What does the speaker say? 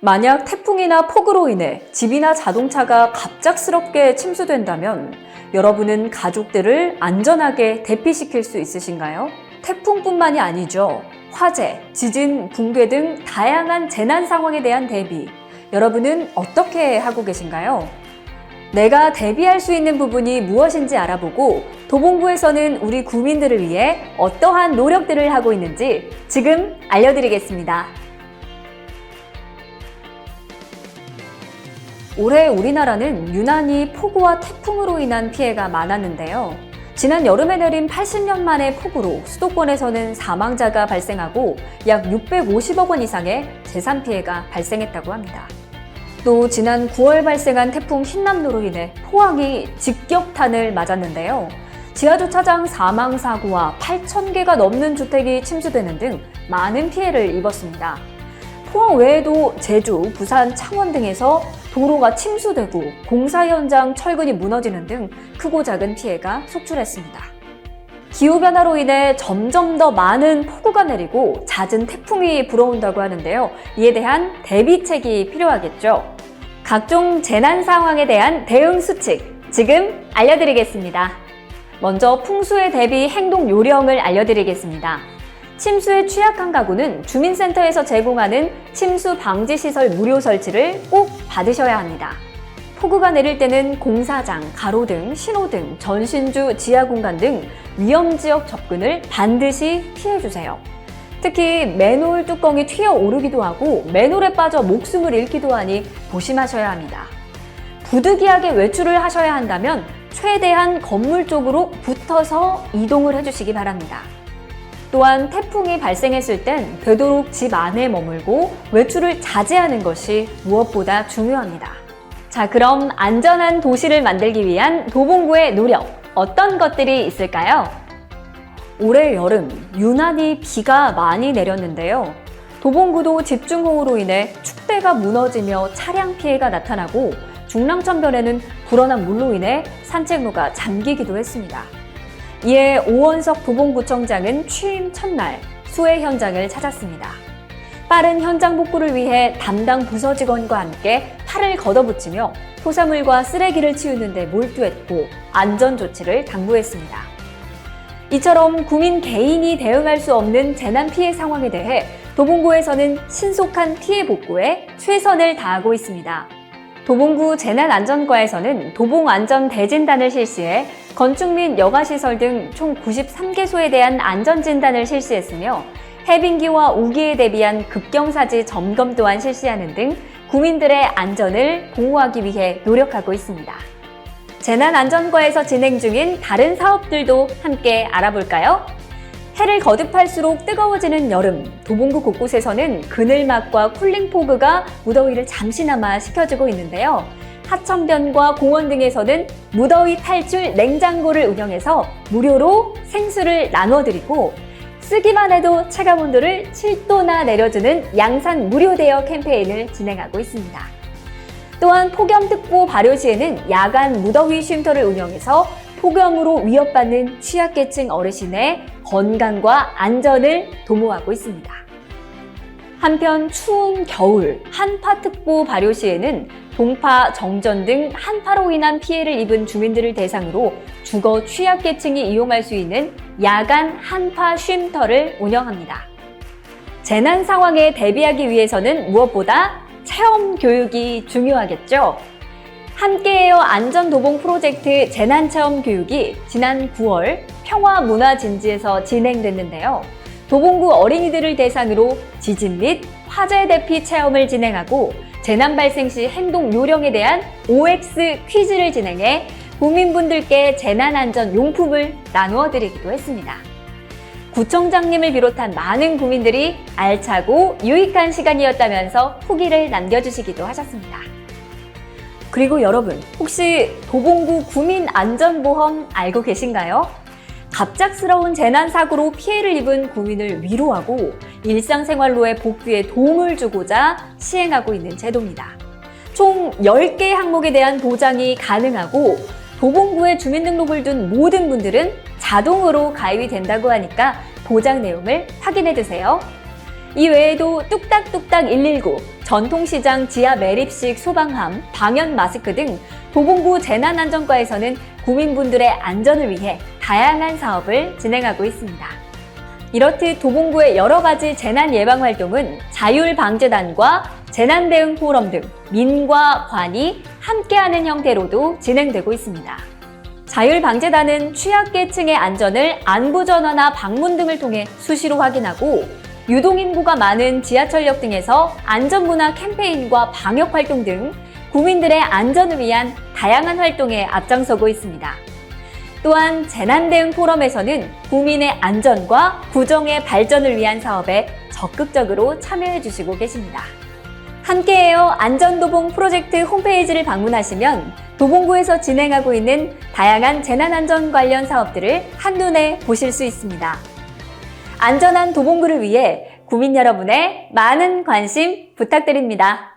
만약 태풍이나 폭우로 인해 집이나 자동차가 갑작스럽게 침수된다면 여러분은 가족들을 안전하게 대피시킬 수 있으신가요? 태풍뿐만이 아니죠. 화재, 지진, 붕괴 등 다양한 재난 상황에 대한 대비, 여러분은 어떻게 하고 계신가요? 내가 대비할 수 있는 부분이 무엇인지 알아보고 도봉구에서는 우리 구민들을 위해 어떠한 노력들을 하고 있는지 지금 알려드리겠습니다. 올해 우리나라는 유난히 폭우와 태풍으로 인한 피해가 많았는데요. 지난 여름에 내린 80년 만의 폭우로 수도권에서는 사망자가 발생하고 약 650억 원 이상의 재산 피해가 발생했다고 합니다. 또 지난 9월 발생한 태풍 흰남노로 인해 포항이 직격탄을 맞았는데요. 지하주차장 사망 사고와 8,000개가 넘는 주택이 침수되는 등 많은 피해를 입었습니다. 포항 외에도 제주, 부산, 창원 등에서 도로가 침수되고 공사 현장 철근이 무너지는 등 크고 작은 피해가 속출했습니다. 기후변화로 인해 점점 더 많은 폭우가 내리고 잦은 태풍이 불어온다고 하는데요. 이에 대한 대비책이 필요하겠죠. 각종 재난 상황에 대한 대응 수칙, 지금 알려드리겠습니다. 먼저 풍수에 대비 행동 요령을 알려드리겠습니다. 침수에 취약한 가구는 주민센터에서 제공하는 침수 방지 시설 무료 설치를 꼭 받으셔야 합니다. 폭우가 내릴 때는 공사장, 가로등, 신호등, 전신주, 지하공간 등 위험지역 접근을 반드시 피해주세요. 특히 맨홀 뚜껑이 튀어오르기도 하고 맨홀에 빠져 목숨을 잃기도 하니 조심하셔야 합니다. 부득이하게 외출을 하셔야 한다면 최대한 건물 쪽으로 붙어서 이동을 해주시기 바랍니다. 또한 태풍이 발생했을 땐 되도록 집 안에 머물고 외출을 자제하는 것이 무엇보다 중요합니다. 자, 그럼 안전한 도시를 만들기 위한 도봉구의 노력, 어떤 것들이 있을까요? 올해 여름 유난히 비가 많이 내렸는데요. 도봉구도 집중호우로 인해 축대가 무너지며 차량 피해가 나타나고 중랑천변에는 불어난 물로 인해 산책로가 잠기기도 했습니다. 이에 오원석 도봉구청장은 취임 첫날 수해 현장을 찾았습니다. 빠른 현장 복구를 위해 담당 부서 직원과 함께 팔을 걷어붙이며 토사물과 쓰레기를 치우는 데 몰두했고 안전 조치를 당부했습니다. 이처럼 구민 개인이 대응할 수 없는 재난 피해 상황에 대해 도봉구에서는 신속한 피해 복구에 최선을 다하고 있습니다. 도봉구 재난안전과에서는 도봉안전대진단을 실시해 건축 및 여가시설 등 총 93개소에 대한 안전진단을 실시했으며 해빙기와 우기에 대비한 급경사지 점검 또한 실시하는 등 구민들의 안전을 보호하기 위해 노력하고 있습니다. 재난안전과에서 진행 중인 다른 사업들도 함께 알아볼까요? 해를 거듭할수록 뜨거워지는 여름, 도봉구 곳곳에서는 그늘막과 쿨링포그가 무더위를 잠시나마 식혀주고 있는데요. 하천변과 공원 등에서는 무더위 탈출 냉장고를 운영해서 무료로 생수를 나눠드리고 쓰기만 해도 체감 온도를 7도나 내려주는 양산 무료 대여 캠페인을 진행하고 있습니다. 또한 폭염특보 발효시에는 야간 무더위 쉼터를 운영해서 폭염으로 위협받는 취약계층 어르신의 건강과 안전을 도모하고 있습니다. 한편 추운 겨울 한파특보 발효시에는 동파, 정전 등 한파로 인한 피해를 입은 주민들을 대상으로 주거 취약계층이 이용할 수 있는 야간 한파 쉼터를 운영합니다. 재난 상황에 대비하기 위해서는 무엇보다 체험 교육이 중요하겠죠. 함께해요 안전도봉 프로젝트 재난체험교육이 지난 9월 평화문화진지에서 진행됐는데요. 도봉구 어린이들을 대상으로 지진 및 화재 대피 체험을 진행하고 재난 발생 시 행동 요령에 대한 OX 퀴즈를 진행해 국민분들께 재난안전 용품을 나누어 드리기도 했습니다. 구청장님을 비롯한 많은 구민들이 알차고 유익한 시간이었다면서 후기를 남겨주시기도 하셨습니다. 그리고 여러분, 혹시 도봉구 구민안전보험 알고 계신가요? 갑작스러운 재난사고로 피해를 입은 구민을 위로하고 일상생활로의 복귀에 도움을 주고자 시행하고 있는 제도입니다. 총 10개 항목에 대한 보장이 가능하고 도봉구에 주민등록을 둔 모든 분들은 자동으로 가입이 된다고 하니까 보장 내용을 확인해 두세요. 이 외에도 뚝딱뚝딱 119, 전통시장 지하 매립식 소방함, 방연 마스크 등 도봉구 재난안전과에서는 구민분들의 안전을 위해 다양한 사업을 진행하고 있습니다. 이렇듯 도봉구의 여러 가지 재난 예방 활동은 자율방재단과 재난대응 포럼 등 민과 관이 함께하는 형태로도 진행되고 있습니다. 자율방재단은 취약계층의 안전을 안부전화나 방문 등을 통해 수시로 확인하고 유동인구가 많은 지하철역 등에서 안전문화 캠페인과 방역활동 등 구민들의 안전을 위한 다양한 활동에 앞장서고 있습니다. 또한 재난대응 포럼에서는 구민의 안전과 구정의 발전을 위한 사업에 적극적으로 참여해 주시고 계십니다. 함께해요 안전도봉 프로젝트 홈페이지를 방문하시면 도봉구에서 진행하고 있는 다양한 재난안전 관련 사업들을 한눈에 보실 수 있습니다. 안전한 도봉구를 위해 구민 여러분의 많은 관심 부탁드립니다.